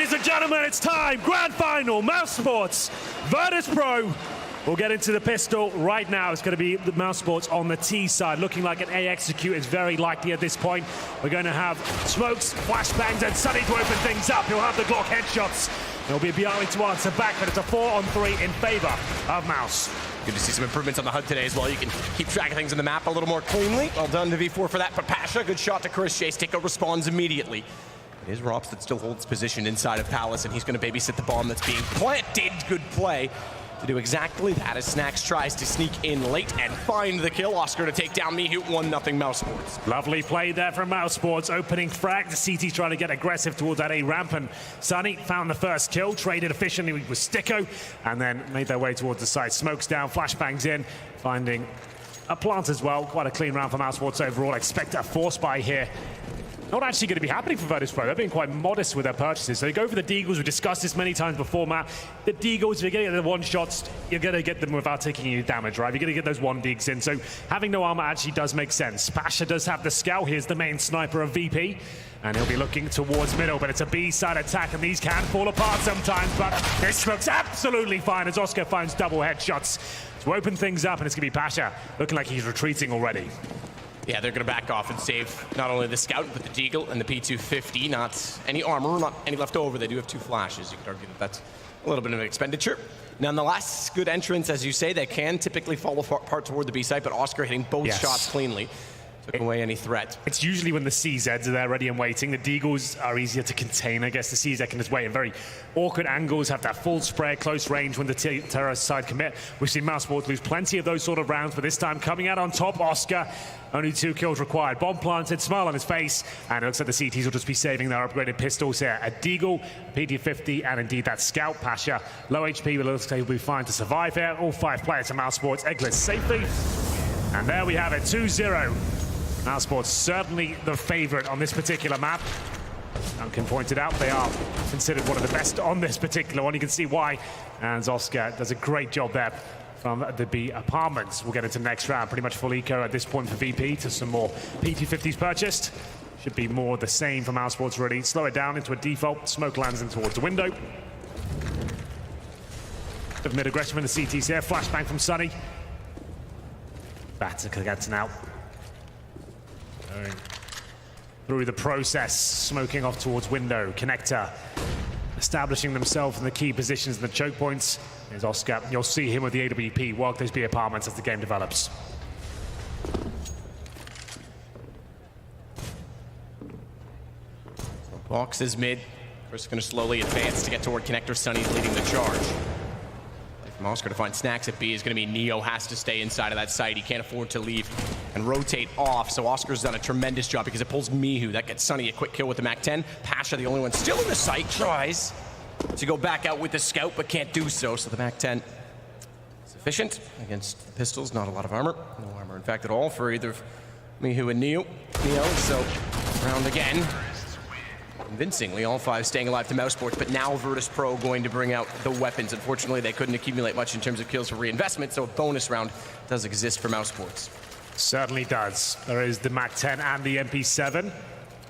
Ladies and gentlemen, it's time. Grand final, Mousesports, Virtus Pro. We'll get into the pistol right now. It's going to be the Mousesports on the T side. Looking like an A execute is very likely at this point. We're going to have smokes, flashbangs, and Sunny to open things up. He'll have the Glock headshots. There'll be Bialy to answer back, but it's a 4-on-3 in favor of Mouse. Good to see some improvements on the HUD today as well. You can keep track of things on the map a little more cleanly. Well done to V4 for that. But Pasha, good shot to Chris Chase. Tico responds immediately. It is Rops that still holds position inside of Palace, and he's going to babysit the bomb that's being planted. Good play to do exactly that as Snacks tries to sneak in late and find the kill. Oscar to take down Mihu, 1-0 Mousesports. Lovely play there from Mousesports. Opening frag. The CT's trying to get aggressive towards that A ramp, and Sunny found the first kill, traded efficiently with Sticko, and then made their way towards the side. Smokes down, flashbangs in, finding a plant as well. Quite a clean round for Mousesports overall. Expect a force buy here. Not actually going to be happening for Virtus Pro. They're being quite modest with their purchases. So they go for the Deagles. We've discussed this many times before, Matt. The Deagles, if you're going to get the one-shots, you're going to get them without taking any damage, right? You're going to get those one Deags in. So having no armor actually does make sense. Pasha does have the scout. Here's the main sniper of VP. And he'll be looking towards middle, but it's a B-side attack, and these can fall apart sometimes, but this looks absolutely fine as Oscar finds double headshots to open things up, and it's going to be Pasha looking like he's retreating already. Yeah, they're going to back off and save not only the Scout, but the Deagle and the P250. Not any armor, not any left over. They do have 2 flashes. You could argue that that's a little bit of an expenditure. Nonetheless, good entrance, as you say. They can typically fall apart toward the B side, but Oscar hitting both shots cleanly. Took away any threat. It's usually when the CZs are there ready and waiting. The Deagles are easier to contain. I guess the CZ can just wait in very awkward angles, have that full spray, close range when the terrorist side commit. We've seen Mousesports lose plenty of those sort of rounds, but this time coming out on top, Oscar. Only 2 kills required. Bomb planted, smile on his face, and it looks like the CTs will just be saving their upgraded pistols here. A Deagle, PD-50, and indeed that Scout. Pasha, low HP, but looks like he'll be fine to survive here. All 5 players to Mousesports, exit safely. And there we have it, 2-0. Mousesports certainly the favorite on this particular map. Duncan pointed out they are considered one of the best on this particular one. You can see why. And Oscar does a great job there from the B apartments. We'll get into the next round. Pretty much full eco at this point for VP to some more PT50s purchased. Should be more the same for Mousesports really. Slow it down into a default. Smoke lands in towards the window. Bit of mid-aggression from the CTs here. Flashbang from Sunny. Batter gets out. Going through the process, smoking off towards window. Connector establishing themselves in the key positions and the choke points. There's Oscar. You'll see him with the AWP work those B apartments as the game develops. Box is mid. First going to slowly advance to get toward connector. Sunny's leading the charge. From Oscar to find Snacks at B is going to be Neo. Has to stay inside of that site. He can't afford to leave and rotate off. So Oscar's done a tremendous job because it pulls Mihu. That gets Sunny a quick kill with the MAC-10. Pasha, the only one still in the site, tries to go back out with the Scout, but can't do so. So the MAC-10 sufficient against the pistols. Not a lot of armor. No armor, in fact, at all for either Mihu and Neo. So round again. Convincingly, all 5 staying alive to Mousesports, but now Virtus Pro going to bring out the weapons. Unfortunately, they couldn't accumulate much in terms of kills for reinvestment, so a bonus round does exist for Mousesports. Certainly does. There is the MAC-10 and the MP7.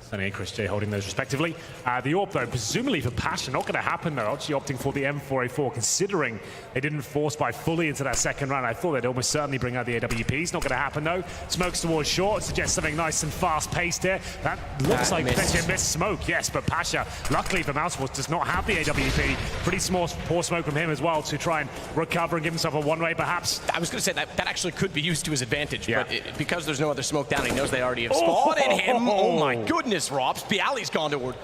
Sunny and Chris J holding those respectively. The AWP, though, presumably for Pasha, not going to happen, though. Actually opting for the M4A4, considering they didn't force buy fully into that second round. I thought they'd almost certainly bring out the AWPs. Not going to happen, though. Smokes towards short, suggests something nice and fast-paced here. That looks like potentially a missed smoke, yes, but Pasha, luckily for Mousesports, does not have the AWP. Pretty small, poor smoke from him as well to try and recover and give himself a one-way, perhaps. I was going to say that actually could be used to his advantage, but because there's no other smoke down, he knows they already have spotted him. Oh, my goodness. Rops. Bialy's gone toward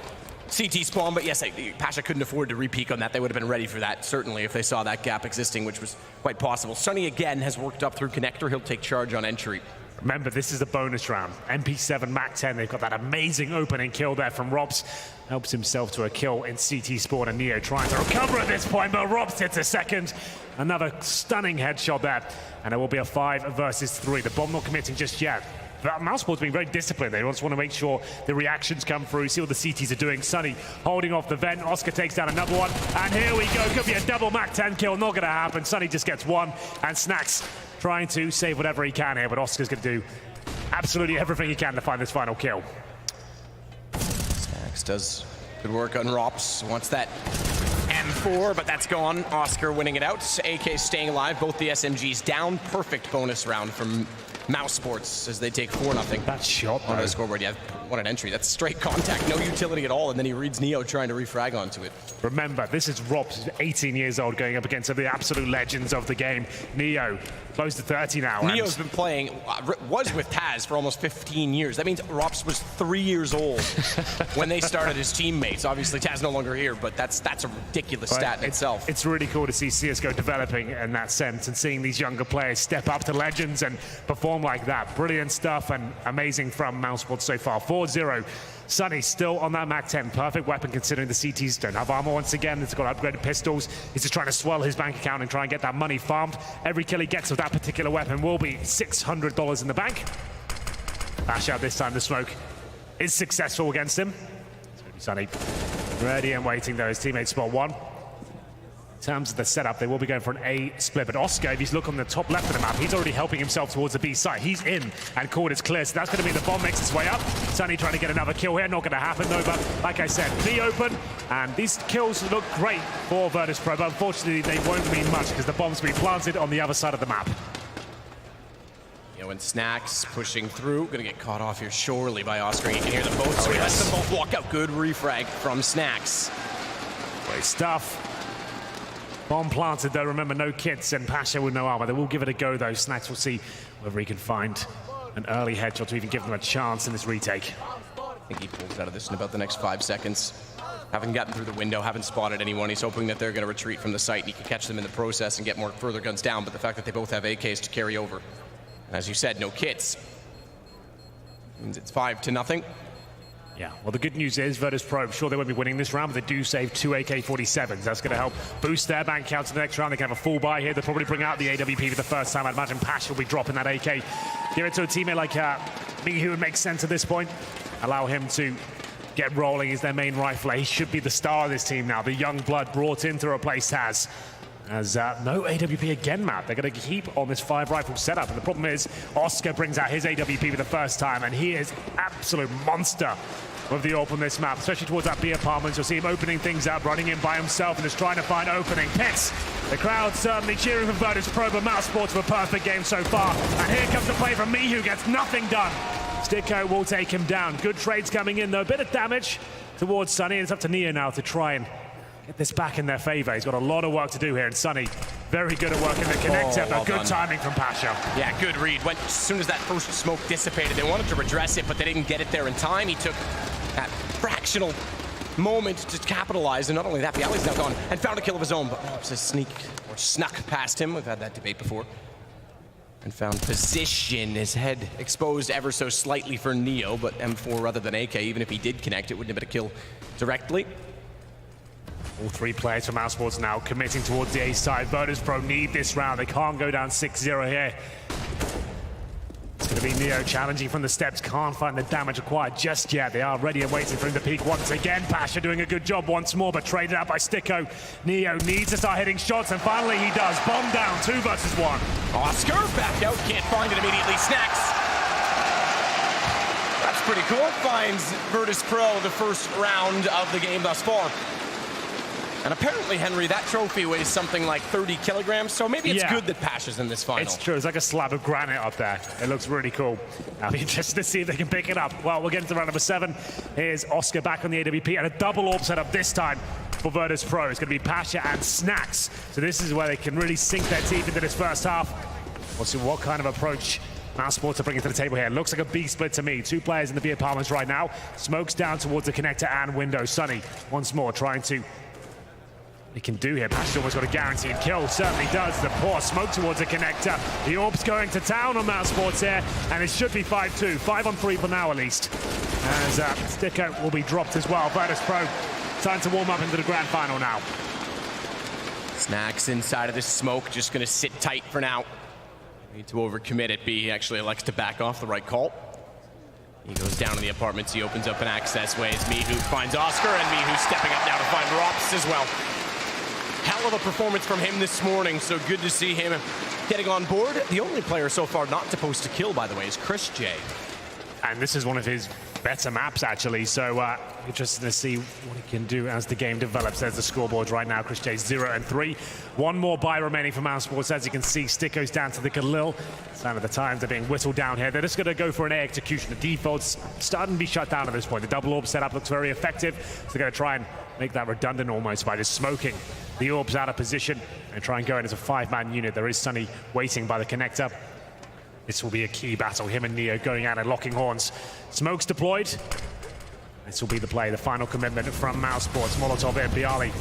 CT spawn, but yes, Pasha couldn't afford to re-peek on that. They would have been ready for that, certainly, if they saw that gap existing, which was quite possible. Sunny, again, has worked up through connector. He'll take charge on entry. Remember, this is a bonus round. MP7, MAC-10, they've got that amazing opening kill there from Robs. Helps himself to a kill in CT spawn, and Neo trying to recover at this point, but Robs hits a second. Another stunning headshot there, and it will be a 5 versus 3. The bomb not committing just yet. Mousesports being very disciplined. They just want to make sure the reactions come through, see what the CTs are doing. Sunny holding off the vent. Oscar takes down another one. And here we go. Could be a double MAC-10 kill. Not going to happen. Sunny just gets 1. And Snacks trying to save whatever he can here. But Oscar's going to do absolutely everything he can to find this final kill. Snacks does Good work on Rops. Wants that M4, but that's gone. Oscar winning it out. AK staying alive. Both the SMGs down. Perfect bonus round from Mousesports as they take 4-0. That shot, on the scoreboard. Yeah, what an entry. That's straight contact, no utility at all, and then he reads Neo trying to refrag onto it. Remember, this is Robs, 18 years old, going up against the absolute legends of the game. Neo, close to 30 now. Neo's been playing, was with Taz for almost 15 years. That means Rops was 3 years old when they started as teammates. Obviously, Taz no longer here, but that's a ridiculous stat in itself. It's really cool to see CSGO developing in that sense and seeing these younger players step up to legends and perform like that. Brilliant stuff and amazing from Mousesports so far. 4-0. Sunny still on that MAC-10. Perfect weapon considering the CTs don't have armor once again. He's got upgraded pistols. He's just trying to swell his bank account and try and get that money farmed. Every kill he gets with that particular weapon will be $600 in the bank. Bash out this time. The smoke is successful against him. It's going to be Sunny. Ready and waiting though. His teammate spot one. In terms of the setup, they will be going for an A split. But Oscar, if you look on the top left of the map, he's already helping himself towards the B site. He's in, and court is clear. So that's going to be the bomb makes its way up. Sunny trying to get another kill here. Not going to happen, though. But like I said, B open. And these kills look great for Virtus Pro. But unfortunately, they won't mean much because the bomb's will be planted on the other side of the map. You know, and Snacks pushing through. Going to get caught off here surely by Oscar. You can hear them both. So he lets them both walk out. Good refrag from Snacks. Great stuff. Bomb planted though, remember no kits and Pasha with no armor. They will give it a go though. Snacks will see whether he can find an early headshot to even give them a chance in this retake. I think he pulls out of this in about the next 5 seconds. Haven't gotten through the window, haven't spotted anyone. He's hoping that they're going to retreat from the site and he can catch them in the process and get more further guns down. But the fact that they both have AKs to carry over, and as you said, no kits, means it's 5-0. Yeah, well the good news is Virtus Pro, I'm sure they won't be winning this round, but they do save 2 AK-47s. That's going to help boost their bank count to the next round. They can have a full buy here. They'll probably bring out the AWP for the first time. I'd imagine Pash will be dropping that AK. Give it to a teammate like me who would make sense at this point. Allow him to get rolling as their main rifler. He should be the star of this team now. The young blood brought in to replace Taz. As no AWP again, Matt. They're going to keep on this 5-rifle setup. And the problem is Oscar brings out his AWP for the first time, and he is absolute monster with the AWP on this map, especially towards that B apartment. You'll see him opening things up, running in by himself, and just trying to find opening. Pits, the crowd certainly cheering for Virtus Pro, but Mousesports with a perfect game so far. And here comes the play from me, who gets nothing done. Sticko will take him down. Good trades coming in, though. A bit of damage towards Sunny. It's up to Neo now to try and get this back in their favor. He's got a lot of work to do here, and Sunny very good at working the connector, but good timing from Pasha. Yeah, good read. Went as soon as that first smoke dissipated, they wanted to redress it, but they didn't get it there in time. He took that fractional moment to capitalize, and not only that, Bialy's now gone and found a kill of his own, but Rops has snuck past him. We've had that debate before. And found position, his head exposed ever so slightly for Neo, but M4 rather than AK. Even if he did connect, it wouldn't have been a kill directly. All 3 players from Mousesports now committing towards the A side. Virtus Pro need this round. They can't go down 6-0 here. It's going to be Neo challenging from the steps. Can't find the damage required just yet. They are ready and waiting for him to peek once again. Pasha doing a good job once more, but traded out by Sticko. Neo needs to start hitting shots, and finally he does. Bomb down, 2 versus 1. Oscar back out, can't find it immediately. Snacks. That's pretty cool. Finds Virtus Pro the first round of the game thus far. And apparently, Henry, that trophy weighs something like 30 kilograms, so maybe it's good that Pasha's in this final. It's true. It's like a slab of granite up there. It looks really cool. I'll be interested to see if they can pick it up. Well, we'll get into round number 7. Here's Oscar back on the AWP, and a double AWP setup this time for Virtus Pro. It's going to be Pasha and Snacks. So this is where they can really sink their teeth into this first half. We'll see what kind of approach Mousesports are bringing to the table here. Looks like a B split to me. 2 players in the B apartments right now. Smokes down towards the connector and window. Sunny once more trying to... He can do here. Pasha almost got a guaranteed kill. Certainly does. The poor smoke towards the connector. The AWP's going to town on Mousesports here, and it should be 5-2. 5-on-3 for now, at least. As Sticko will be dropped as well. Virtus Pro, time to warm up into the grand final now. Snacks inside of this smoke, just going to sit tight for now. Need to overcommit it. B actually elects to back off, the right call. He goes down to the apartments. He opens up an access way as Mihu finds Oscar, and Mihu stepping up now to find Rops as well. Hell of a performance from him this morning, so good to see him getting on board. The only player so far not supposed to kill, by the way, is Chris J. And this is one of his better maps, actually. So interesting to see what he can do as the game develops. There's the scoreboard right now. Chris J's 0-3. One more buy remaining for Mousesports. As you can see, Stick goes down to the Galil. Sign of the times are being whistled down here. They're just going to go for an A execution. The default's starting to be shut down at this point. The double orb setup looks very effective. So they're going to try and make that redundant almost by just smoking the orbs out of position and try and go in as a 5-man unit. There is Sunny waiting by the connector. This will be a key battle. Him and Neo going out and locking horns. Smokes deployed. This will be the play, the final commitment from Mousesports. Molotov in, Bialy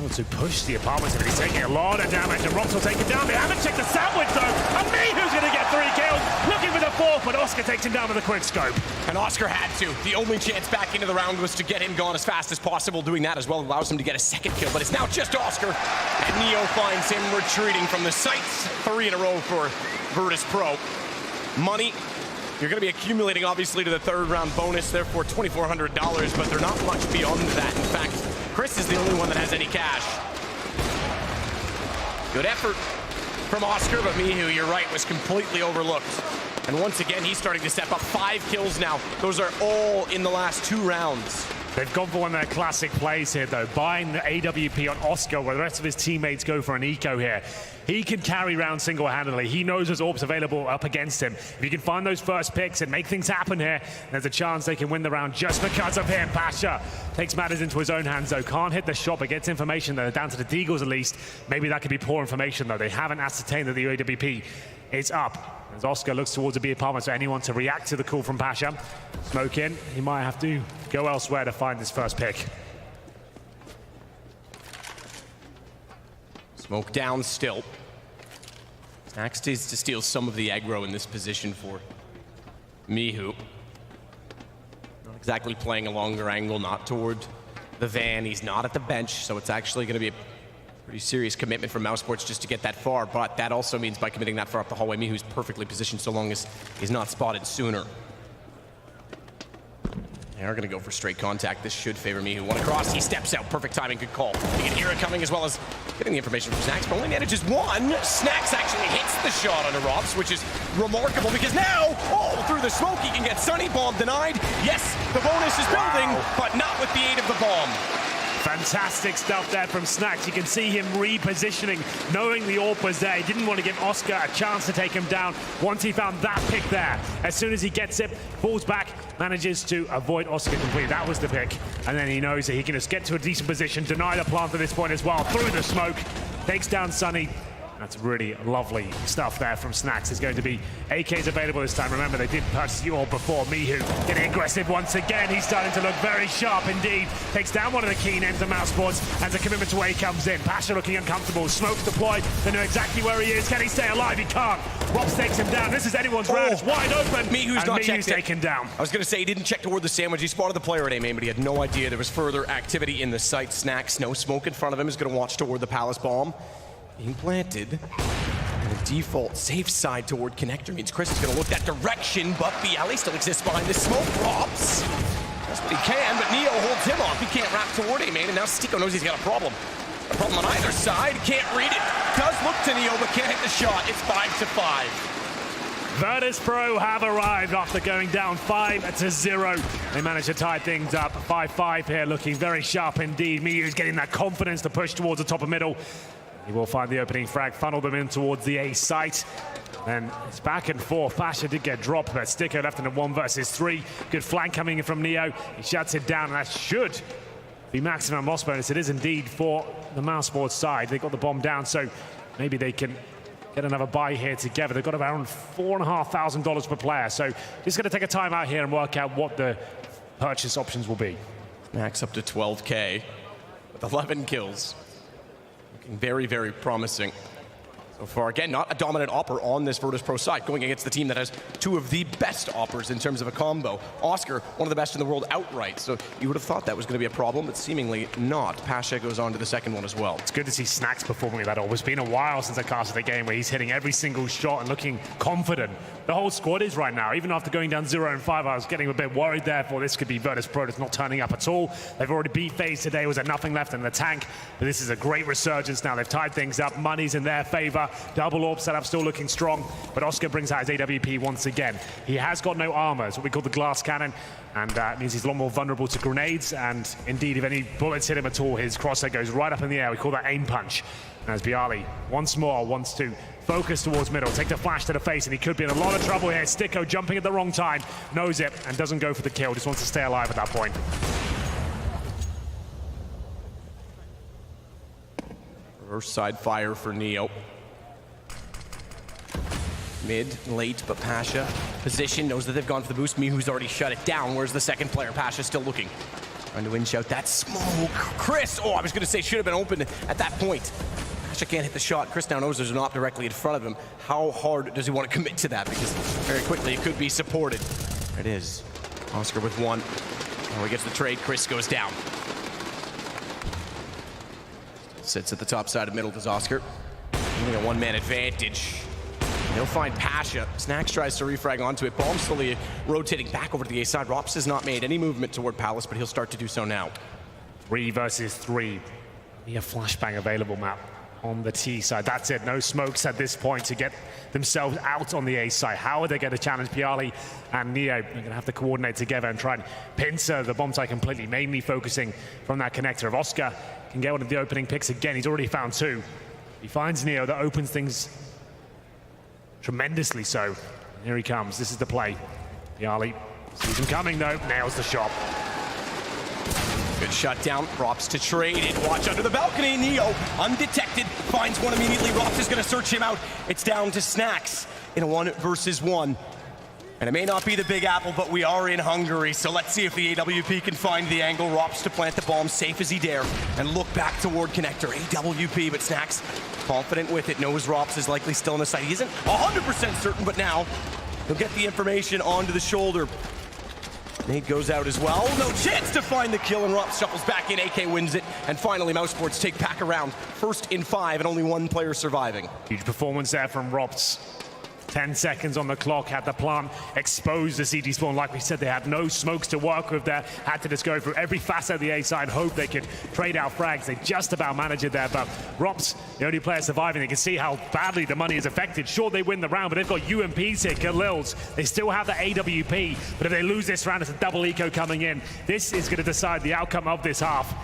able to push the apartments, but he's taking a lot of damage, and Rox will take him down. They haven't checked the sandwich though, and Mihu's going to get 3 kills, looking for the 4th, but Oscar takes him down with a quick scope. And Oscar had to. The only chance back into the round was to get him gone as fast as possible. Doing that as well allows him to get a 2nd kill, but it's now just Oscar, and Neo finds him retreating from the sights. 3 in a row for Virtus Pro. Money, you're going to be accumulating obviously to the 3rd round bonus, therefore $2,400, but they're not much beyond that. In fact, Chris is the only one that has any cash. Good effort from Oscar, but Mihu, you're right, was completely overlooked. And once again, he's starting to step up. 5 kills now. Those are all in the last 2 rounds. They've gone for one of their classic plays here, though, buying the AWP on Oscar, where the rest of his teammates go for an eco here. He can carry round single-handedly. He knows there's orbs available up against him. If you can find those first picks and make things happen here, there's a chance they can win the round just because of him. Pasha takes matters into his own hands, though. Can't hit the shot, but gets information that they're down to the Deagles at least. Maybe that could be poor information, though. They haven't ascertained that the AWP is up. As Oscar looks towards the B apartment, so anyone to react to the call from Pasha. Smoke in. He might have to go elsewhere to find this first pick. Smoke down still. Next is to steal some of the aggro in this position for Mihu. Not exactly playing a longer angle, not toward the van. He's not at the bench, so it's actually going to be a pretty serious commitment from Mousesports just to get that far, but that also means by committing that far up the hallway, Mihu's perfectly positioned so long as he's not spotted sooner. They are going to go for straight contact. This should favor Mihu. One across, he steps out. Perfect timing, good call. You can hear it coming as well as getting the information from Snacks, but only manages 1. Snacks actually hits the shot on Rops, which is remarkable because now, through the smoke, he can get Sunny bomb denied. Yes, the bonus is building, but not with the aid of the bomb. Fantastic stuff there from Snacks. You can see him repositioning, knowing the AWP was there. He didn't want to give Oscar a chance to take him down once he found that pick there. As soon as he gets it, falls back, manages to avoid Oscar completely. That was the pick. And then he knows that he can just get to a decent position, deny the plant at this point as well, through the smoke, takes down Sunny. That's really lovely stuff there from Snacks. There's going to be AKs available this time. Remember, they did purchase the orb before. Mihu getting aggressive once again. He's starting to look very sharp indeed. Takes down one of the key names of Mousesports as a commitment to A comes in. Pasha looking uncomfortable. Smoke's deployed. They know exactly where he is. Can he stay alive? He can't. Rops takes him down. This is anyone's round. It's wide open. Mihu's not checked taken down. I was going to say he didn't check toward the sandwich. He spotted the player at A main, but he had no idea there was further activity in the site. Snacks, no smoke in front of him. Is going to watch toward the Palace bomb. Being planted. And a default safe side toward connector means Chris is going to look that direction, but Bialy still exists behind the smoke. Rops. That's what he can, but Neo holds him off. He can't wrap toward A main, and now Stico knows he's got a problem. A problem on either side. Can't read it. Does look to Neo, but can't hit the shot. It's 5-5. Virtus Pro have arrived after going down 5-0. They managed to tie things up. 5-5 here, looking very sharp indeed. Mihu's getting that confidence to push towards the top of middle. He will find the opening frag, funnel them in towards the A site. Then it's back and forth. Pasha did get dropped, but Sticker left in a 1 versus 3. Good flank coming in from Neo. He shuts it down, and that should be maximum loss bonus. It is indeed for the Mousesports side. They got the bomb down, so maybe they can get another buy here together. They've got around $4,500 per player. So just going to take a time out here and work out what the purchase options will be. Max up to 12K with 11 kills. Looking very, very promising so far. Again, not a dominant opper on this Virtus Pro side, going against the team that has 2 of the best oppers in terms of a combo. Oscar, one of the best in the world outright, so you would have thought that was going to be a problem, but seemingly not. Pasha goes on to the second one as well. It's good to see Snacks performing that all. It's been a while since I casted the game where he's hitting every single shot and looking confident. The whole squad is right now. Even after going down 0-5, I was getting a bit worried there for this could be Virtus Pro that's not turning up at all. They've already beat FaZe today. Was there nothing left in the tank? But this is a great resurgence now. They've tied things up. Money's in their favor. Double orb setup still looking strong, but Oscar brings out his AWP once again. He has got no armor, it's what we call the glass cannon, and that means he's a lot more vulnerable to grenades, and indeed, if any bullets hit him at all, his crosshair goes right up in the air. We call that aim punch. And as Bialy once more wants to focus towards middle, take the flash to the face, and he could be in a lot of trouble here. Sticko jumping at the wrong time, knows it, and doesn't go for the kill, just wants to stay alive at that point. Reverse side fire for Neo. Mid, late, but Pasha position, knows that they've gone for the boost. Mihu's already shut it down. Where's the second player? Pasha still looking. Trying to in-shout that smoke. Chris, I was going to say should have been open at that point. Pasha can't hit the shot. Chris now knows there's an op directly in front of him. How hard does he want to commit to that? Because very quickly it could be supported. There it is. Oscar with one. Oh, he gets the trade. Chris goes down. Sits at the top side of middle, does Oscar. Only a one-man advantage. He'll find Pasha. Snax tries to refrag onto it. Bomb slowly rotating back over to the A side. Rops has not made any movement toward Palace, but he'll start to do so now. 3 versus 3. We have flashbang available, map on the T side. That's it. No smokes at this point to get themselves out on the A side. How are they going to challenge Bialy and Neo? They're going to have to coordinate together and try and pincer the bomb site completely, mainly focusing from that connector. If Oscar can get one of the opening picks again, he's already found 2. He finds Neo, that opens things tremendously so. And here he comes. This is the play. Bialy sees him coming though, nails the shot. Good shut down. Rops to trade it. Watch under the balcony. Neo, undetected, finds one immediately. Rops is going to search him out. It's down to Snax in a 1 versus 1. And it may not be the Big Apple, but we are in Hungary. So let's see if the AWP can find the angle. Rops to plant the bomb safe as he dare and look back toward connector. AWP, but Snax confident with it. Knows Rops is likely still in the site. He isn't 100% certain, but now he'll get the information onto the shoulder. Nate goes out as well. No chance to find the kill, and Rops shuffles back in. AK wins it, and finally Mousesports take back around. First in 5, and only 1 player surviving. Huge performance there from Rops. 10 seconds on the clock, had the plant exposed the CT spawn. Like we said, they had no smokes to work with there. Had to just go through every facet of the A side, hope they could trade out frags. They just about managed it there, but Rops, the only player surviving. They can see how badly the money is affected. Sure, they win the round, but they've got UMPs here, Khalils. They still have the AWP, but if they lose this round, it's a double eco coming in. This is going to decide the outcome of this half.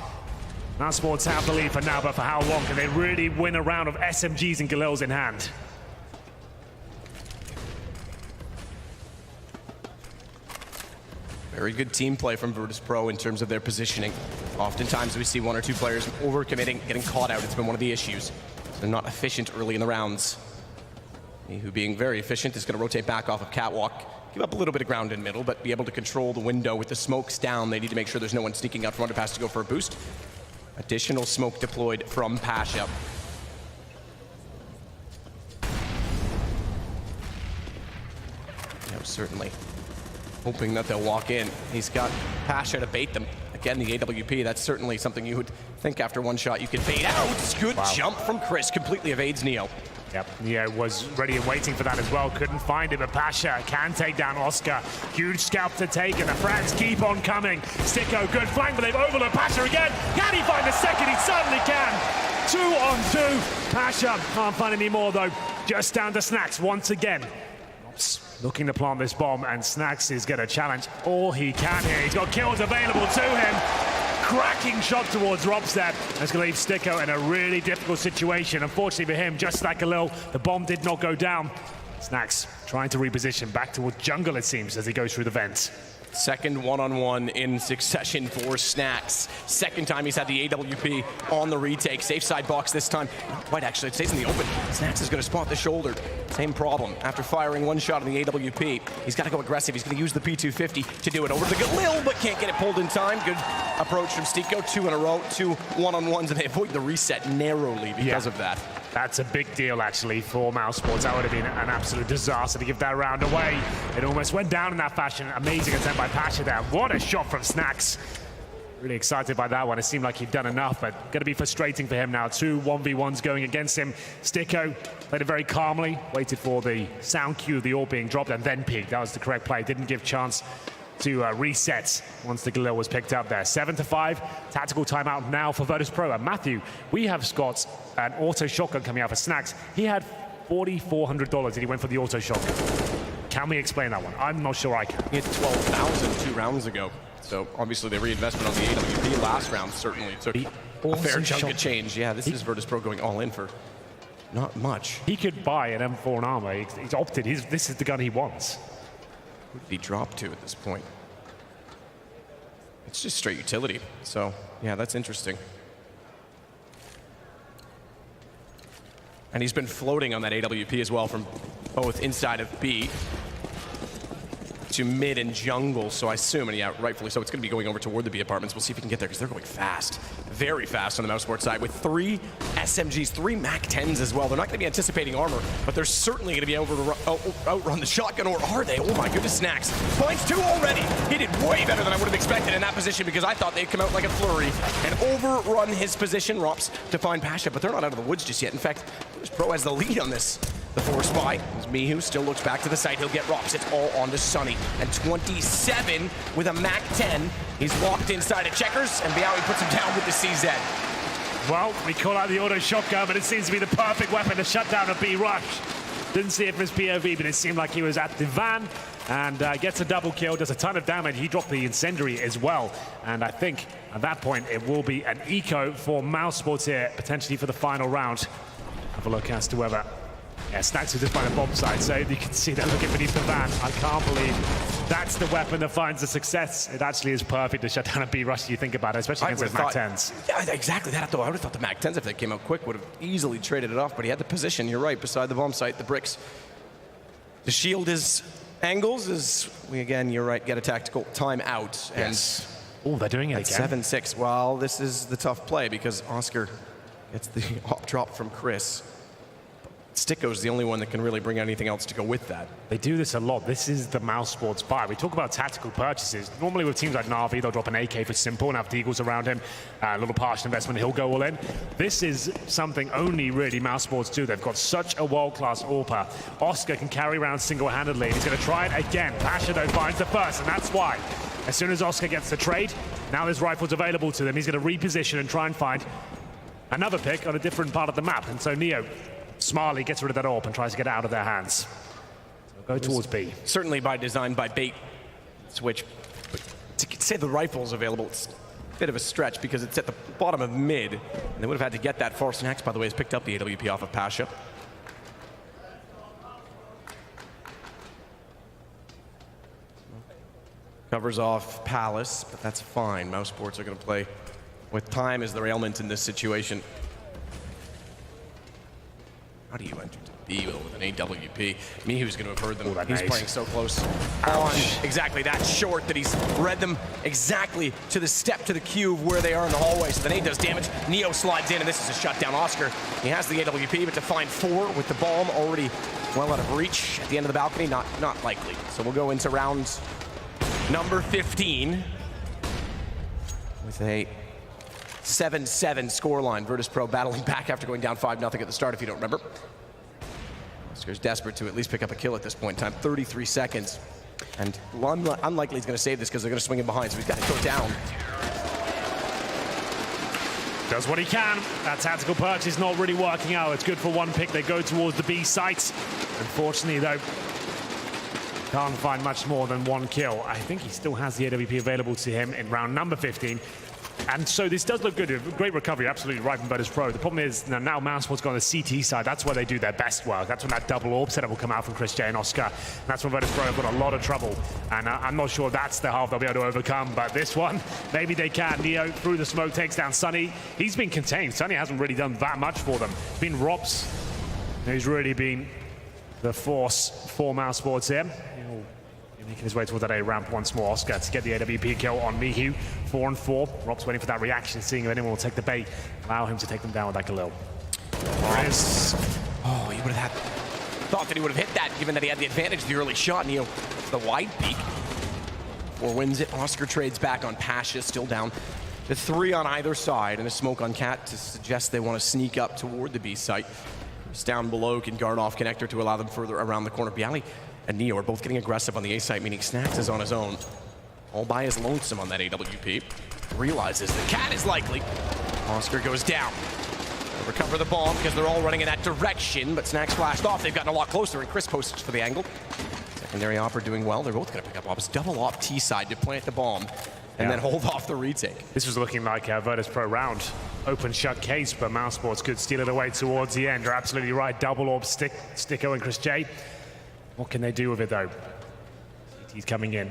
Mousesports have the lead for now, but for how long can they really win a round of SMGs and Khalils in hand? Very good team play from Virtus.pro in terms of their positioning. Oftentimes we see 1 or 2 players overcommitting, getting caught out. It's been one of the issues. They're not efficient early in the rounds. Mihu being very efficient is going to rotate back off of Catwalk, give up a little bit of ground in middle, but be able to control the window with the smokes down. They need to make sure there's no one sneaking out from underpass to go for a boost. Additional smoke deployed from Pasha. Yeah, certainly hoping that they'll walk in. He's got Pasha to bait them. Again, the AWP, that's certainly something you would think after 1 shot you could bait out. Good jump from Chris, completely evades Neo. Yep, Neo was ready and waiting for that as well. Couldn't find it, but Pasha can take down Oscar. Huge scalp to take, and the frags keep on coming. Sticko, good flank, but they've overlooked Pasha again. Can he find the second? He certainly can. 2 on 2. Pasha can't find any more, though. Just down to Snax once again. Looking to plant this bomb, and Snax is going to challenge all he can here. He's got kills available to him. Cracking shot towards Rops there. That's going to leave Sticko in a really difficult situation. Unfortunately for him, just like Khalil, the bomb did not go down. Snax trying to reposition back towards jungle, it seems, as he goes through the vents. Second one-on-one in succession for Snax. Second time he's had the AWP on the retake. Safe side box this time. Not quite, actually. It stays in the open. Snax is going to spot the shoulder. Same problem. After firing 1 shot on the AWP, he's got to go aggressive. He's going to use the P250 to do it over the Galil, but can't get it pulled in time. Good approach from Sticko. 2 in a row, 2 one-on-ones, and they avoid the reset narrowly because of that. That's a big deal, actually, for Mousesports. That would have been an absolute disaster to give that round away. It almost went down in that fashion. Amazing attempt by Pasha there. What a shot from Snax. Really excited by that one. It seemed like he'd done enough, but going to be frustrating for him now. 2 1v1s going against him. Sticko played it very calmly, waited for the sound cue of the orb being dropped, and then peeked. That was the correct play. Didn't give chance to reset once the Galil was picked up there. 7-5, tactical timeout now for Virtus Pro. And Matthew, we have got an auto shotgun coming out for Snacks. He had $4,400 and he went for the auto shotgun. Can we explain that one? I'm not sure I can. He had 12,000 2 rounds ago. So obviously the reinvestment on the AWP last round certainly took a fair chunk of change. Yeah, this is Virtus Pro going all in for not much. He could buy an M4 and armor. He's opted. This is the gun he wants. What did he drop to at this point? It's just straight utility. So yeah, that's interesting. And he's been floating on that AWP as well from both inside of B to mid and jungle, so I assume, and yeah, rightfully so, it's going to be going over toward the B apartments. We'll see if we can get there, because they're going fast. Very fast on the Mousesports side, with 3 SMGs, 3 MAC-10s as well. They're not going to be anticipating armor, but they're certainly going to be able to outrun the shotgun, or are they? Oh my goodness, Snacks. Points 2 already. He did way better than I would have expected in that position, because I thought they'd come out like a flurry and overrun his position, Rops, to find Pasha, but they're not out of the woods just yet. In fact, Pro has the lead on this. The 4 spy, as Mihu still looks back to the site. He'll get Rops. It's all on to Sunny. And 27 with a MAC-10. He's locked inside of Checkers, and Bialy puts him down with the CZ. Well, we call out the auto shotgun, but it seems to be the perfect weapon to shut down a B rush. Didn't see it from his POV, but it seemed like he was at the van and gets a double kill, does a ton of damage. He dropped the incendiary as well. And I think at that point, it will be an eco for Mousesports here, potentially for the final round. Have a look as to whether... Yeah, Snacks was just by the bomb side, so you can see they're looking beneath the van. I can't believe that's the weapon that finds the success. It actually is perfect to shut down a B rush, you think about it, especially against the MAC-10s. Yeah, exactly that, though. I would have thought the MAC-10s, if they came out quick, would have easily traded it off, but he had the position, you're right, beside the bomb site, the bricks. To shield his angles is, again, you're right, get a tactical timeout. Yes. Oh, they're doing it again. 7-6. Well, this is the tough play, because Oscar gets the op drop from Chris. Sticko's the only one that can really bring anything else to go with that. They do this a lot. This is the Mousesports buy. We talk about tactical purchases. Normally with teams like Na'Vi, they'll drop an AK for simple and have Deagles around him. A little partial investment, he'll go all in. This is something only really Mousesports do. They've got such a world-class AWPer. Oscar can carry around single-handedly. He's going to try it again. Pasha, though, finds the first, and that's why. As soon as Oscar gets the trade, now there's rifles available to them. He's going to reposition and try and find another pick on a different part of the map. And so Neo smartly gets rid of that AWP and tries to get it out of their hands. So go towards B. Certainly by design, by bait switch. But to say the rifle's available, it's a bit of a stretch because it's at the bottom of mid. And they would have had to get that far. Snacks, by the way, has picked up the AWP off of Pasha. Covers off Palace, but that's fine. Mousesports are going to play with time as their ailment in this situation. How do you enter to B with an AWP? Mihu's going to have heard them. He's playing so close on exactly that short that he's read them exactly to the step to the cube where they are in the hallway. So the nade does damage. Neo slides in, and this is a shutdown. Oscar, he has the AWP, but to find 4 with the bomb already well out of reach at the end of the balcony, not likely. So we'll go into round number 15 with a 7-7 scoreline. Virtus Pro battling back after going down 5-0 at the start, if you don't remember. Oscar's desperate to at least pick up a kill at this point in time. 33 seconds. And unlikely he's going to save this because they're going to swing him behind, so he's got to go down. Does what he can. That tactical purchase is not really working out. It's good for one pick. They go towards the B site. Unfortunately, though, can't find much more than 1 kill. I think he still has the AWP available to him in round number 15. And so this does look good. Great recovery, absolutely right from Virtus Pro. The problem is now Mousesports go on the CT side. That's where they do their best work. That's when that double AWP setup will come out from Chris J and Oscar. And that's when Virtus Pro have got a lot of trouble. And I'm not sure that's the half they'll be able to overcome. But this one, maybe they can. Neo through the smoke takes down Sunny. He's been contained. Sunny hasn't really done that much for them. It's been Rops who's really been the force for Mousesports here. Making his way towards that A ramp once more. Oscar to get the AWP kill on Mihu. 4-4. Rob's waiting for that reaction, seeing if anyone will take the bait. Allow him to take them down with that Galil. Oh, he would have thought that he would have hit that, given that he had the advantage of the early shot. Neo, the wide peak. 4 wins it. Oscar trades back on Pasha, still down to 3 on either side, and a smoke on Cat to suggest they want to sneak up toward the B site. Chris down below can guard off connector to allow them further around the corner. Bialy and Neo are both getting aggressive on the A site, meaning Snacks is on his own. all by his lonesome on that AWP. Realizes the cat is likely. Oscar goes down. They'll recover the bomb because they're all running in that direction, but Snacks flashed off. They've gotten a lot closer, and Chris posts for the angle. Secondary op are doing well. They're both going to pick up ops. Double op T side to plant the bomb and then hold off the retake. This was looking like a Virtus Pro round. Open shut case, but Mousesports could steal it away towards the end. You're absolutely right. Double orb Sticko and Chris J. What can they do with it though? CT's coming in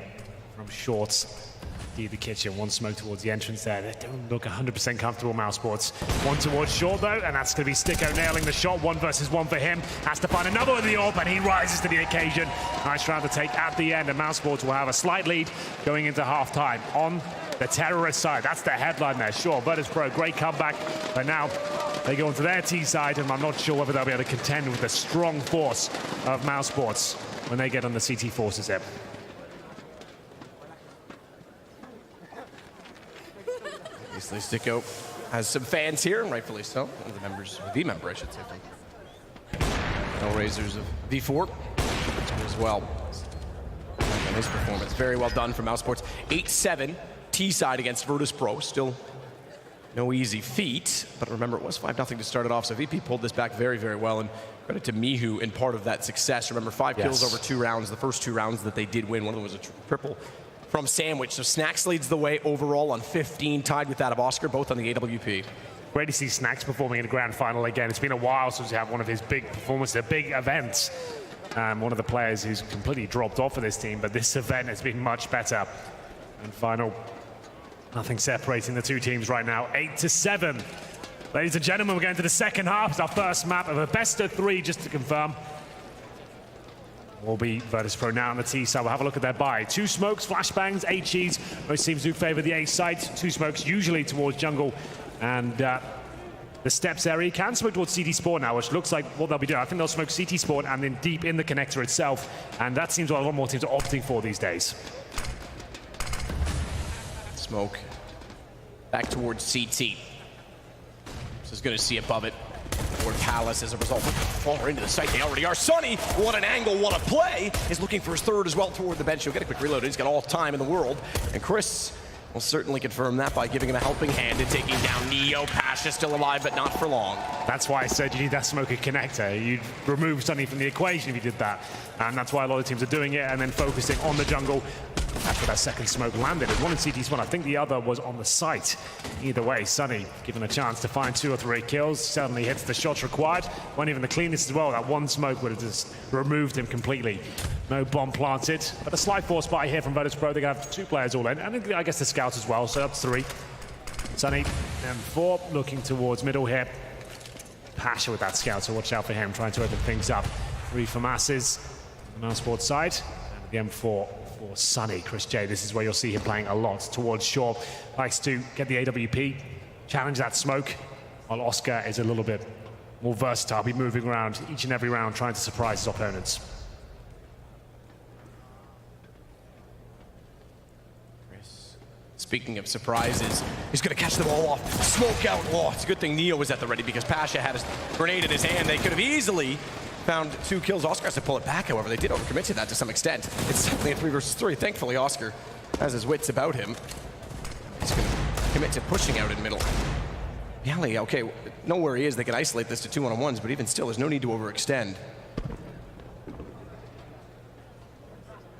from shorts. The kitchen, one smoke towards the entrance there. They don't look 100% comfortable, Mousesports. One towards short though, and that's going to be Sticko nailing the shot. 1 versus 1 for him. Has to find another in the orb, and he rises to the occasion. Nice round to take at the end, and Mousesports will have a slight lead going into halftime on the terrorist side. That's the headline there. Sure, Virtus Pro, great comeback, but now they go onto their T side, and I'm not sure whether they'll be able to contend with the strong force of Mousesports when they get on the CT forces there. Obviously, Sticko has some fans here, and rightfully so. One of the members, or the member, I should say, from Hellraisers of V4 as well. And his performance, very well done from Mousesports. 8-7 T-side against Virtus Pro. Still no easy feat, but remember, it was 5-0 to start it off, so VP pulled this back very, very well, and credit to Mihu in part of that success. Remember, 5 kills over 2 rounds. The first 2 rounds that they did win, one of them was a triple from Sandwich. So Snacks leads the way overall on 15, tied with that of Oscar, both on the AWP. Great to see Snacks performing in the grand final again. It's been a while since we have one of his big performances, big events. One of the players who's completely dropped off of this team, but this event has been much better. And final, nothing separating the two teams right now, 8-7. Ladies and gentlemen, we're going to the second half. It's our first map of a best of 3, just to confirm. Will be Virtus Pro now on the T side. We'll have a look at their buy. 2 smokes, flashbangs, HEs. Most teams do favor the A side. 2 smokes usually towards jungle and the steps area. Can smoke towards CT spawn now, which looks like what they'll be doing. I think they'll smoke CT spawn and then deep in the connector itself. And that seems what a lot more teams are opting for these days. Smoke back towards CT. This is going to see above it. Or Palace as a result far into the site. They already are. Sonny, what an angle, what a play, is looking for his third as well toward the bench. He'll get a quick reload. He's got all time in the world. And Chris will certainly confirm that by giving him a helping hand and taking down Neo. Pasha still alive, but not for long. That's why I said you need that smoker connector. You'd remove Sonny from the equation if you did that. And that's why a lot of teams are doing it and then focusing on the jungle. After that second smoke landed, one in CT spawn. I think the other was on the site. Either way, Sonny given a chance to find 2 or 3 kills. Certainly hits the shots required. Wasn't even the cleanest as well. That one smoke would have just removed him completely. No bomb planted, but a slight force buy here from Virtus Pro. They're gonna have 2 players all in, and I guess the scouts as well. So that's 3. Sonny and 4 looking towards middle here. Pasha with that scout, so watch out for him trying to open things up. 3 for Masses on the Mousesports side, and the M4. For Sonny, Chris J. This is where you'll see him playing a lot towards shore. Likes to get the AWP, challenge that smoke, while Oscar is a little bit more versatile. Be moving around each and every round, trying to surprise his opponents. Chris, speaking of surprises, he's going to catch them all off. Smoke out. Oh, it's a good thing Neo was at the ready because Pasha had a grenade in his hand. They could have easily found 2 kills. Oscar has to pull it back, however. They did overcommit to that to some extent. It's certainly a 3 versus 3. Thankfully, Oscar has his wits about him. He's going to commit to pushing out in middle. Yali, okay, know where he is. They can isolate this to 2-on-1s, but even still, there's no need to overextend.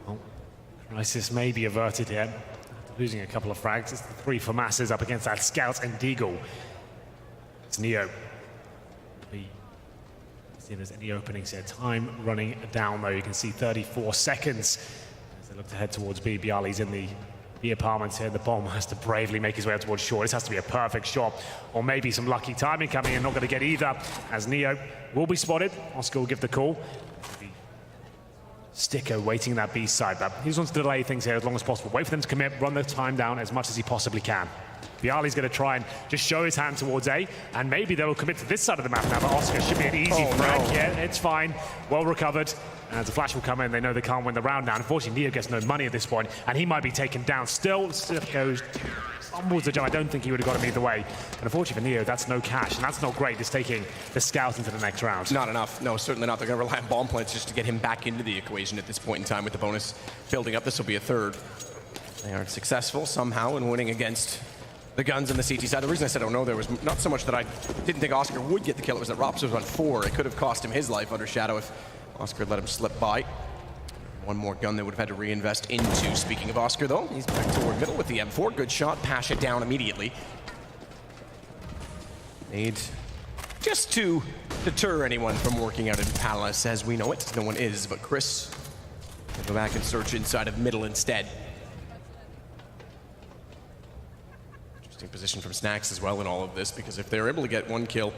Well, crisis may be averted here. Losing a couple of frags. It's the 3 for Masses up against that Scout and Deagle. It's Neo. See if there's any openings here. Time running down though. You can see 34 seconds as they look to head towards B. Bialy's in the apartments here. The bomb has to bravely make his way up towards shore. This has to be a perfect shot, or maybe some lucky timing coming in. Not going to get either, as Neo will be spotted. Oscar will give the call. Sticko waiting that B side, but he just wants to delay things here as long as possible. Wait for them to commit, run the time down as much as he possibly can. Bialy's going to try and just show his hand towards A, and maybe they will commit to this side of the map now, but Oscar should be an easy frag. No. Yeah, it's fine. Well recovered. As the flash will come in, they know they can't win the round now. Unfortunately, Neo gets no money at this point, and he might be taken down still. Sticko fumbles the jump. I don't think he would have got him either way. And unfortunately for Neo, that's no cash, and that's not great. Just taking the scout into the next round. Not enough. No, certainly not. They're going to rely on bomb plants just to get him back into the equation at this point in time with the bonus building up. This will be a 3rd. They are successful somehow in winning against the guns on the CT side. The reason I said I don't know there was not so much that I didn't think Oscar would get the kill, it was that Rops was on 4. It could have cost him his life under Shadow if Oscar had let him slip by. One more gun they would have had to reinvest into. Speaking of Oscar, though, he's back toward middle with the M4. Good shot. Pasha down immediately. Made just to deter anyone from working out in Palace as we know it. No one is, but Chris will go back and search inside of middle instead. Interesting position from Snacks as well in all of this, because if they're able to get one kill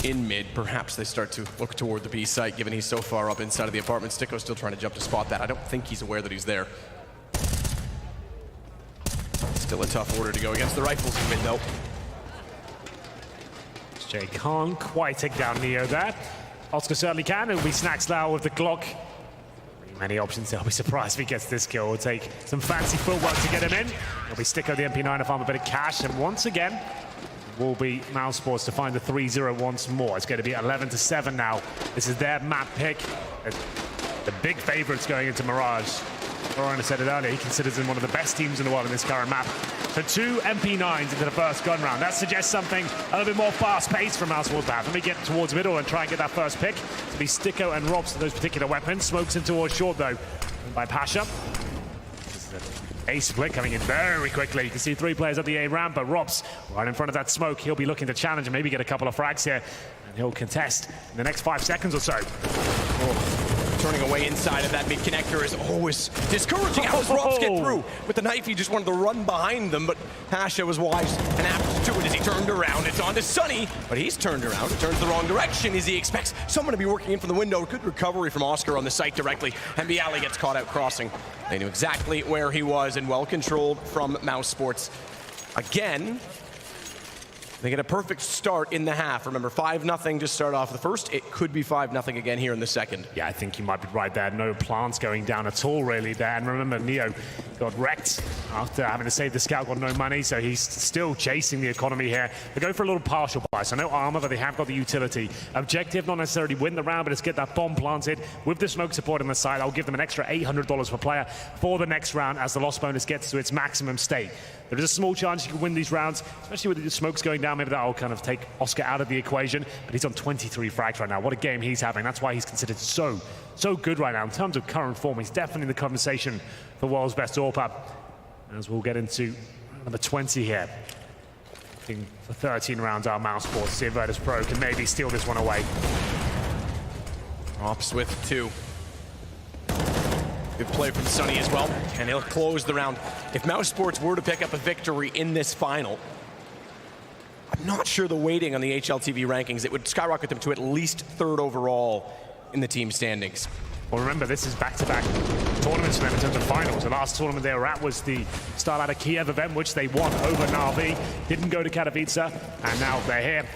in mid, perhaps they start to look toward the B site, given he's so far up inside of the apartment. Sticko's still trying to jump to spot that. I don't think he's aware that he's there. Still a tough order to go against the rifles in mid, though. Jay can't quite take down Neo there. Oscar certainly can. It'll be Snacks now with the Glock. Many options. I'll be surprised if he gets this kill. It'll take some fancy footwork to get him in. It'll be Sticko, the MP9, to farm a bit of cash. And once again, will be Mousesports to find the 3-0 once more. It's going to be 11-7 now. This is their map pick. The big favorites going into Mirage. Lauren said it earlier, he considers them one of the best teams in the world in this current map. So 2 MP9s into the first gun round. That suggests something a little bit more fast-paced from Mousesports. Let me get towards middle and try and get that first pick. To be Sticko and Robs to those particular weapons. Smokes in towards short, though, by Pasha. A split coming in very quickly. You can see 3 players at the A ramp, but Robs right in front of that smoke. He'll be looking to challenge and maybe get a couple of frags here, and he'll contest in the next 5 seconds or so. Turning away inside of that mid connector is always discouraging. How does Robs get through? With the knife, he just wanted to run behind them, but Pasha was wise and apt to it as he turned around. It's on to Sunny, but he's turned around. He turns the wrong direction as he expects someone to be working in from the window. Good recovery from Oscar on the site directly, and Bialy gets caught out crossing. They knew exactly where he was, and well controlled from Mousesports. Again, they get a perfect start in the half. Remember, 5-0 to start off the first. It could be 5-0 again here in the second. Yeah, I think you might be right there. No plants going down at all, really, there. And remember, Neo got wrecked after having to save the scout, got no money, so he's still chasing the economy here. They go for a little partial buy, so no armor, but they have got the utility. Objective, not necessarily win the round, but it's get that bomb planted with the smoke support on the side. I'll give them an extra $800 per player for the next round as the loss bonus gets to its maximum state. There is a small chance you can win these rounds, especially with the smokes going down. Maybe that'll kind of take Oscar out of the equation, but he's on 23 frags right now. What a game he's having. That's why he's considered so good right now. In terms of current form, he's definitely in the conversation for world's best AWP. As we'll get into number 20 here. I think for 13 rounds, our Mousesports, the Virtus Pro can maybe steal this one away. Ops with 2. Good play from Sunny as well, and he'll close the round. If Mousesports were to pick up a victory in this final, I'm not sure the weighting on the HLTV rankings, it would skyrocket them to at least 3rd overall in the team standings. Well, remember, this is back-to-back tournaments for them in terms of finals. The last tournament they were at was the Starlight Kiev event, which they won over Narvi. Didn't go to Katowice, and now they're here.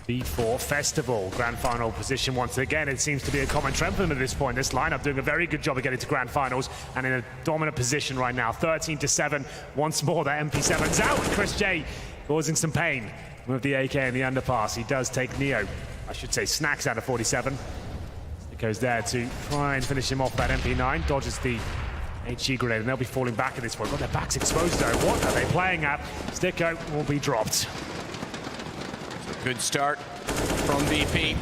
B4 Festival, grand final position once again. It seems to be a common trend for them at this point. This lineup doing a very good job of getting to grand finals and in a dominant position right now. 13-7, once more that MP7's out. Chris J causing some pain with the AK in the underpass. He does take Neo, I should say Snacks out of 47. It goes there to try and finish him off that MP9. Dodges the HE grenade, and they'll be falling back at this point. Got their backs exposed though. What are they playing at? Sticko will be dropped. Good start from VP.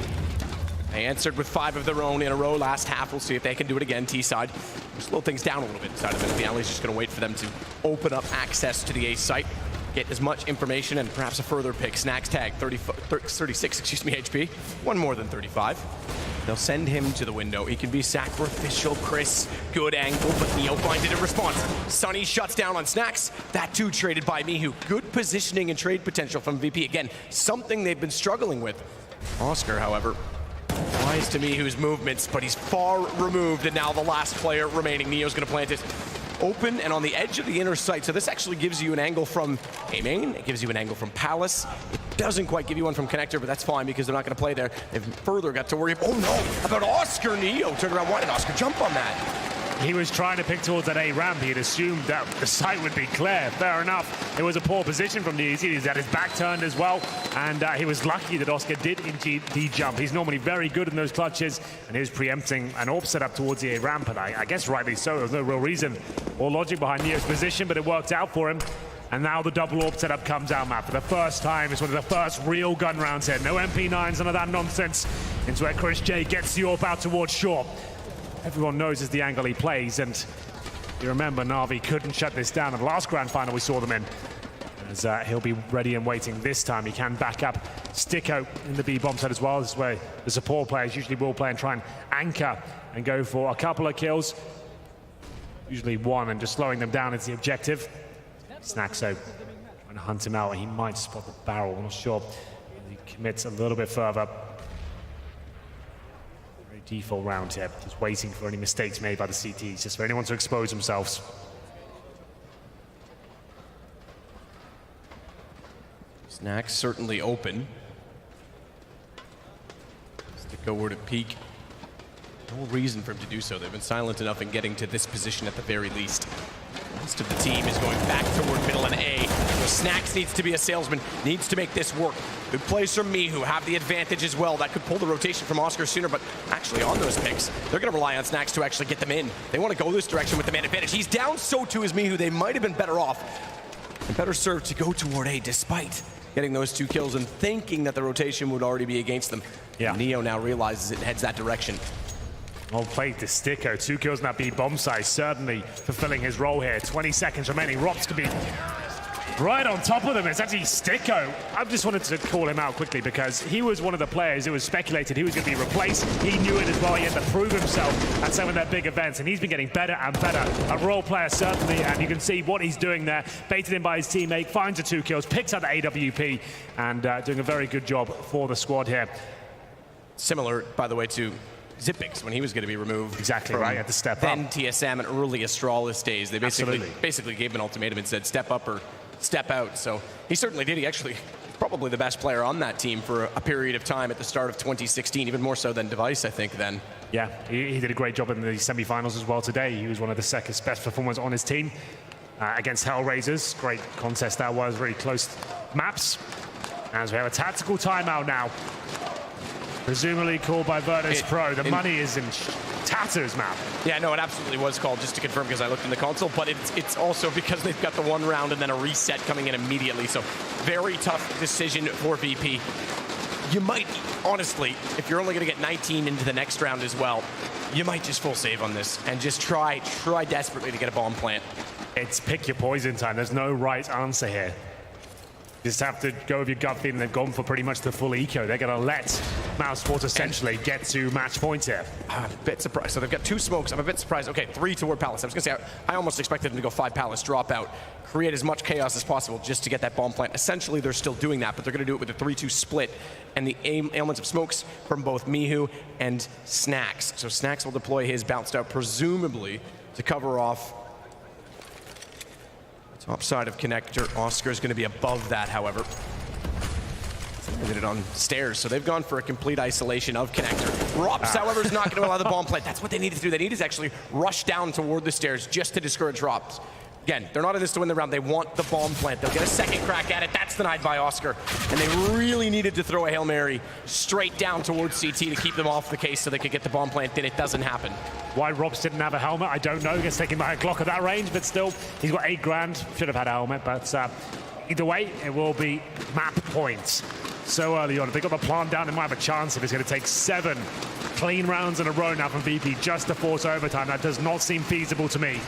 They answered with 5 of their own in a row last half. We'll see if they can do it again. T-side, slow things down a little bit inside of it. Bialy's just going to wait for them to open up access to the A site, get as much information and perhaps a further pick. Snacks tag 36, HP. One more than 35. They'll send him to the window. He can be sacrificial. Chris, good angle, but Neo finds it in response. Sunny shuts down on Snacks. That too traded by Mihu. Good positioning and trade potential from VP. Again, something they've been struggling with. Oscar, however, wise to Mihu's movements, but he's far removed, and now the last player remaining. Neo's gonna plant it open and on the edge of the inner sight. So this actually gives you an angle from A main. It gives you an angle from Palace. It doesn't quite give you one from Connector, but that's fine because they're not going to play there. They've further got to worry. Oh no, about Oscar. Neo turned around. Why did Oscar jump on that? he was trying to pick towards that A ramp. He had assumed that the site would be clear. Fair enough. It was a poor position from Neezy. He's had his back turned as well. And he was lucky that Oscar did indeed jump. He's normally very good in those clutches. And he was preempting an AWP setup towards the A ramp. And I guess rightly so. There was no real reason or logic behind Neo's position, but it worked out for him. And now the double AWP setup comes out, Matt. For the first time, it's one of the first real gun rounds here. No MP9s, none of that nonsense. Into where Chris J gets the AWP out towards short. Everyone knows is the angle he plays, and you remember Na'Vi couldn't shut this down in the last grand final we saw them in. As he'll be ready and waiting this time. He can back up Sticko in the B bomb side as well. This is where the support players usually will play and try and anchor and go for a couple of kills. Usually one, and just slowing them down is the objective. Snaxo trying to hunt him out. He might spot the barrel, I'm not sure. He commits a little bit further. Very default round here, just waiting for any mistakes made by the CTs, just for anyone to expose themselves. Snax certainly open. Sticko were to peek. No reason for him to do so. They've been silent enough in getting to this position at the very least. Most of the team is going back toward middle and A. So Snax needs to be a salesman, needs to make this work. Good plays from Mihu, have the advantage as well. That could pull the rotation from Oscar sooner, but actually on those picks, they're going to rely on Snax to actually get them in. They want to go this direction with the man advantage. He's down, so too is Mihu. They might have been better off and better served to go toward A despite getting those 2 kills and thinking that the rotation would already be against them. Yeah. Neo now realizes it and heads that direction. Well played to Sticko. 2 kills in that B bomb side, certainly fulfilling his role here. 20 seconds remaining. Rob's could be right on top of them. It's actually Sticko. I just wanted to call him out quickly because he was one of the players who was speculated he was going to be replaced. He knew it as well. He had to prove himself at some of their big events, and he's been getting better and better. A role player, certainly, and you can see what he's doing there. Baited in by his teammate, finds the 2 kills, picks out the AWP, and doing a very good job for the squad here. Similar, by the way, to Zipix when he was going to be removed. Exactly right, at the step up. Then TSM and early Astralis days, they basically gave him an ultimatum and said step up or step out. So he certainly did. He actually probably the best player on that team for a period of time at the start of 2016, even more so than Device, I think, then. Yeah, he did a great job in the semi-finals as well today. He was one of the second best performers on his team against Hellraisers. Great contest that was, very close maps. As we have a tactical timeout now. Presumably called by Virtus Pro. The money is in tatters, man. Yeah, no, it absolutely was called, just to confirm, because I looked in the console, but it's also because they've got the 1 round and then a reset coming in immediately. So very tough decision for VP. You might, honestly, if you're only going to get 19 into the next round as well, you might just full save on this and just try desperately to get a bomb plant. It's pick your poison time. There's no right answer here. Just have to go with your gut feeling. They've gone for pretty much the full eco. They're going to let Mousesports essentially get to match points here. I'm a bit surprised. So they've got 2 smokes. I'm a bit surprised. Okay, 3 toward Palace. I was going to say, I almost expected them to go 5 Palace, drop out, create as much chaos as possible just to get that bomb plant. Essentially, they're still doing that, but they're going to do it with a 3-2 split and the elements of smokes from both Mihu and Snax. So Snax will deploy his bounced out, presumably to cover off top side of connector. Oscar's going to be above that, however. They did it on stairs, so they've gone for a complete isolation of connector. Rops, however, is not going to allow the bomb plant. That's what they needed to do. They needed to actually rush down toward the stairs just to discourage Rops. Again, they're not in this to win the round. They want the bomb plant. They'll get a second crack at it. That's denied by Oscar. And they really needed to throw a Hail Mary straight down towards CT to keep them off the case so they could get the bomb plant. Then it doesn't happen. Why Robs didn't have a helmet, I don't know. He gets taken by a Glock at that range, but still, he's got 8 grand. Should have had a helmet, but either way, it will be map points. So early on, if they got the plant down, they might have a chance if it's going to take 7 clean rounds in a row now from VP just to force overtime. That does not seem feasible to me,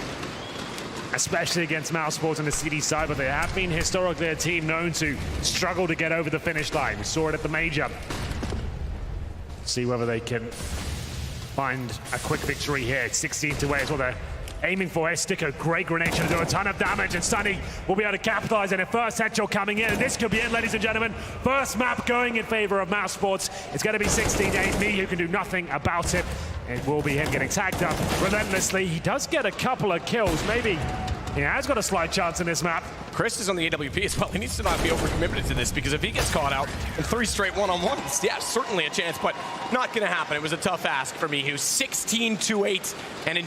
especially against Mousesports on the CD side, but they have been historically a team known to struggle to get over the finish line. We saw it at the major. See whether they can find a quick victory here. It's 16-8 is what they're aiming for here. Sticko, great grenade to do a ton of damage, and Sunny will be able to capitalize on it. First headshot coming in, and this could be it, ladies and gentlemen. First map going in favor of Mousesports. It's going to be 16-8. Me, who can do nothing about it. It will be him getting tagged up relentlessly. He does get a couple of kills. Maybe he has got a slight chance in this map. Chris is on the AWP as well. He needs to not be overcommitted to this, because if he gets caught out in 3 straight one-on-ones, yeah, certainly a chance, but not going to happen. It was a tough ask for me. He was 16-8, and in